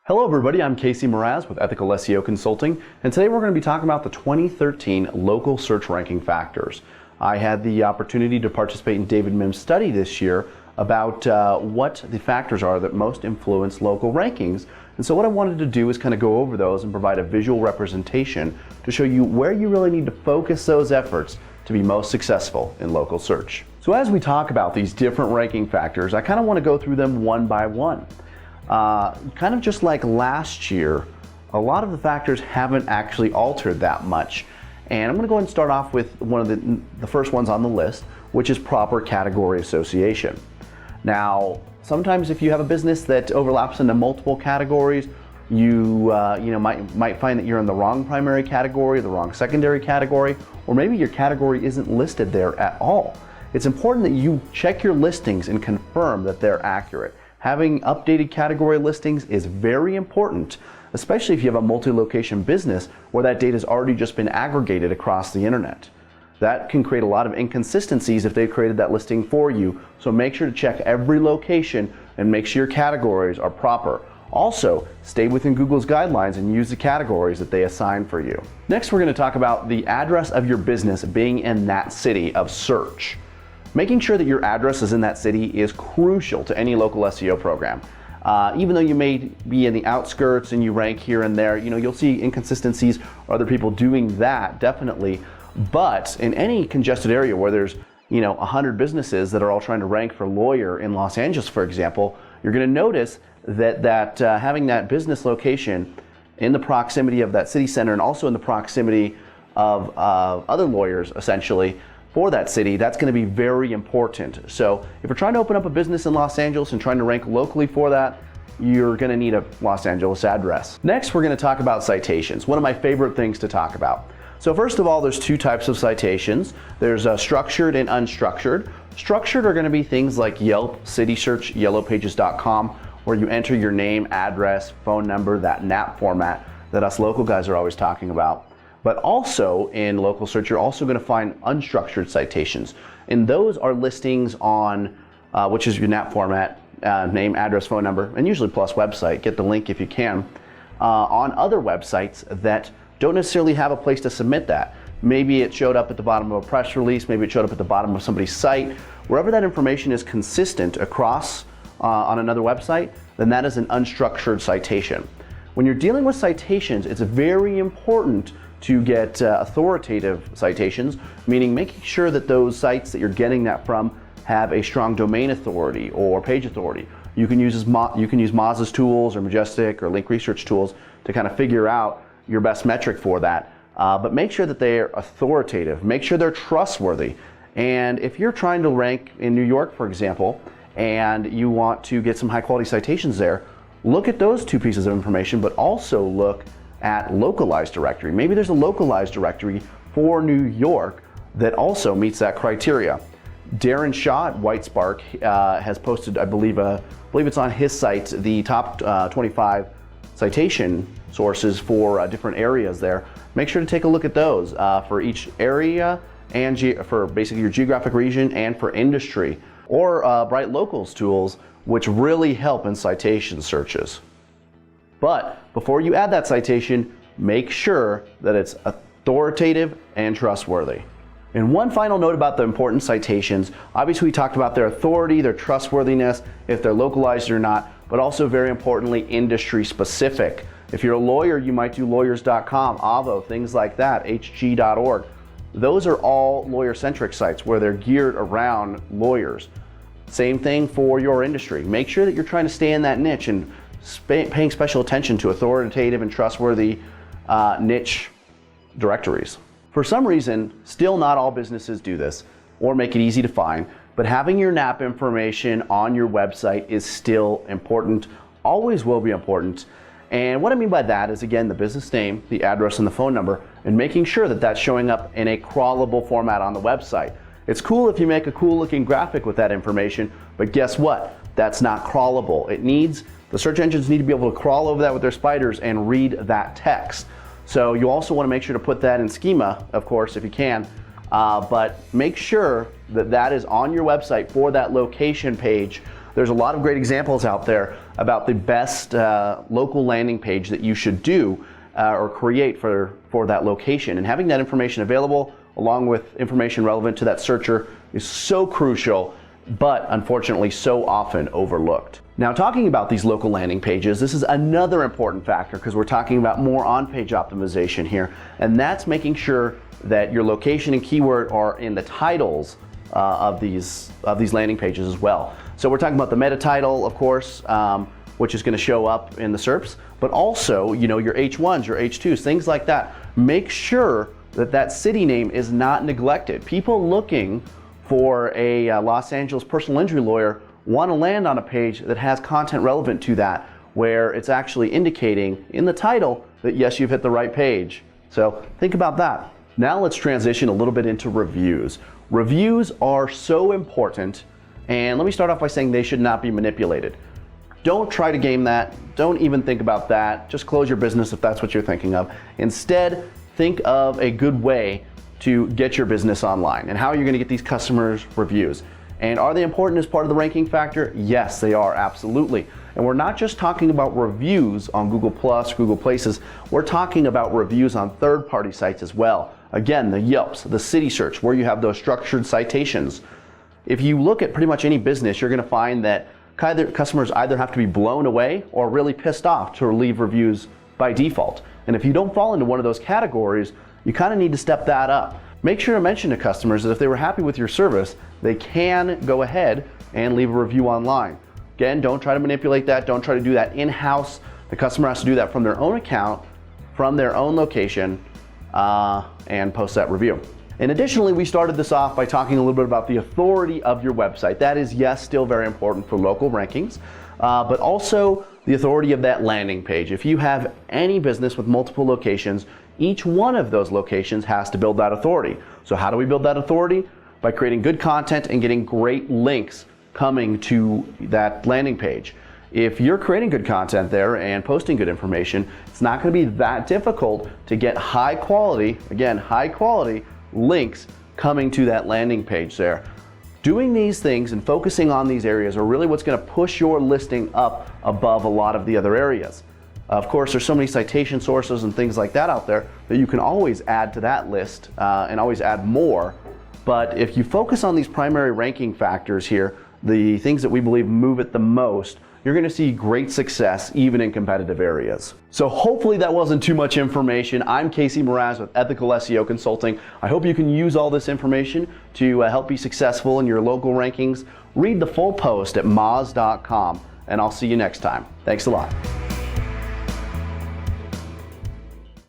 Hello everybody, I'm Casey Mraz with Ethical SEO Consulting, and today we're going to be talking about the 2013 local search ranking factors. I had the opportunity to participate in David Mim's study this year about what the factors are that most influence local rankings. And so what I wanted to do is kind of go over those and provide a visual representation to show you where you really need to focus those efforts to be most successful in local search. So as we talk about these different ranking factors, I kind of want to go through them one by one. Kind of just like last year, a lot of the factors haven't actually altered that much. And I'm going to go ahead and start off with one of the first ones on the list, which is proper category association. Now, sometimes if you have a business that overlaps into multiple categories, you might find that you're in the wrong primary category, the wrong secondary category, or maybe your category isn't listed there at all. It's important that you check your listings and confirm that they're accurate. Having updated category listings is very important, especially if you have a multi-location business where that data has already just been aggregated across the internet. That can create a lot of inconsistencies if they've created that listing for you, so make sure to check every location and make sure your categories are proper. Also, stay within Google's guidelines and use the categories that they assign for you. Next, we're going to talk about the address of your business being in that city of search. Making sure that your address is in that city is crucial to any local SEO program. Even though you may be in the outskirts and you rank here and there, you'll see inconsistencies or other people doing that, definitely. But in any congested area where there's 100 businesses that are all trying to rank for lawyer in Los Angeles, for example, you're going to notice that having that business location in the proximity of that city center and also in the proximity of other lawyers, essentially, for that city, that's going to be very important. So if you're trying to open up a business in Los Angeles and trying to rank locally for that, you're going to need a Los Angeles address. Next, we're going to talk about citations, one of my favorite things to talk about. So first of all, there's two types of citations. There's structured and unstructured. Structured are going to be things like Yelp, City Search, yellowpages.com, where you enter your name, address, phone number, that NAP format that us local guys are always talking about. But also in local search, you're also going to find unstructured citations. And those are listings on, which is your NAP format, name, address, phone number, and usually plus website. Get the link if you can. On other websites that don't necessarily have a place to submit that. Maybe it showed up at the bottom of a press release, maybe it showed up at the bottom of somebody's site. Wherever that information is consistent across on another website, then that is an unstructured citation. When you're dealing with citations, it's very important to get authoritative citations, meaning making sure that those sites that you're getting that from have a strong domain authority or page authority. You can use Moz's tools or Majestic or Link Research tools to kind of figure out your best metric for that. But make sure that they're authoritative. Make sure they're trustworthy. And if you're trying to rank in New York, for example, and you want to get some high quality citations there, look at those two pieces of information, but also look at localized directory. Maybe there's a localized directory for New York that also meets that criteria. Darren Shaw at White Spark has posted, I believe it's on his site, the top 25 citation sources for different areas there. Make sure to take a look at those for each area and for basically your geographic region and for industry, or Bright Locals tools, which really help in citation searches. But before you add that citation, make sure that it's authoritative and trustworthy. And one final note about the important citations. Obviously, we talked about their authority, their trustworthiness, if they're localized or not, but also very importantly, industry specific. If you're a lawyer, you might do lawyers.com, Avvo, things like that, hg.org. Those are all lawyer-centric sites where they're geared around lawyers. Same thing for your industry. Make sure that you're trying to stay in that niche and paying special attention to authoritative and trustworthy niche directories. For some reason, still not all businesses do this or make it easy to find, but having your NAP information on your website is still important, always will be important. And what I mean by that is, again, the business name, the address, and the phone number, and making sure that that's showing up in a crawlable format on the website. It's cool if you make a cool looking graphic with that information, but guess what? That's not crawlable. The search engines need to be able to crawl over that with their spiders and read that text. So you also want to make sure to put that in schema, of course, if you can, but make sure that that is on your website for that location page There's a lot of great examples out there about the best local landing page that you should do or create for that location. And having that information available along with information relevant to that searcher is so crucial, but unfortunately so often overlooked. Now, talking about these local landing pages, this is another important factor because we're talking about more on-page optimization here, and that's making sure that your location and keyword are in the titles of these landing pages as well. So we're talking about the meta title, of course, which is going to show up in the SERPs, but also, your H1s, your H2s, things like that. Make sure that city name is not neglected. People looking for a Los Angeles personal injury lawyer want to land on a page that has content relevant to that, where it's actually indicating in the title that yes, you've hit the right page. So think about that. Now let's transition a little bit into reviews. Reviews are so important, and let me start off by saying they should not be manipulated. Don't try to game that. Don't even think about that. Just close your business if that's what you're thinking of. Instead, think of a good way to get your business online and how you're going to get these customers' reviews. And are they important as part of the ranking factor? Yes, they are, absolutely. And we're not just talking about reviews on Google+, Google Places, we're talking about reviews on third-party sites as well. Again, the Yelps, the City Search, where you have those structured citations. If you look at pretty much any business, you're going to find that customers either have to be blown away or really pissed off to leave reviews by default. And if you don't fall into one of those categories, you kind of need to step that up. Make sure to mention to customers that if they were happy with your service, they can go ahead and leave a review online. Again, don't try to manipulate that. Don't try to do that in-house. The customer has to do that from their own account, from their own location, and post that review. And additionally, we started this off by talking a little bit about the authority of your website. That is, yes, still very important for local rankings, but also the authority of that landing page. If you have any business with multiple locations, each one of those locations has to build that authority. So how do we build that authority? By creating good content and getting great links coming to that landing page. If you're creating good content there and posting good information, it's not going to be that difficult to get high quality, again, high quality links coming to that landing page there. Doing these things and focusing on these areas are really what's going to push your listing up above a lot of the other areas. Of course, there's so many citation sources and things like that out there that you can always add to that list and always add more. But if you focus on these primary ranking factors here, the things that we believe move it the most, you're going to see great success even in competitive areas. So hopefully that wasn't too much information. I'm Casey Mraz with Ethical SEO Consulting. I hope you can use all this information to help be successful in your local rankings. Read the full post at moz.com, and I'll see you next time. Thanks a lot.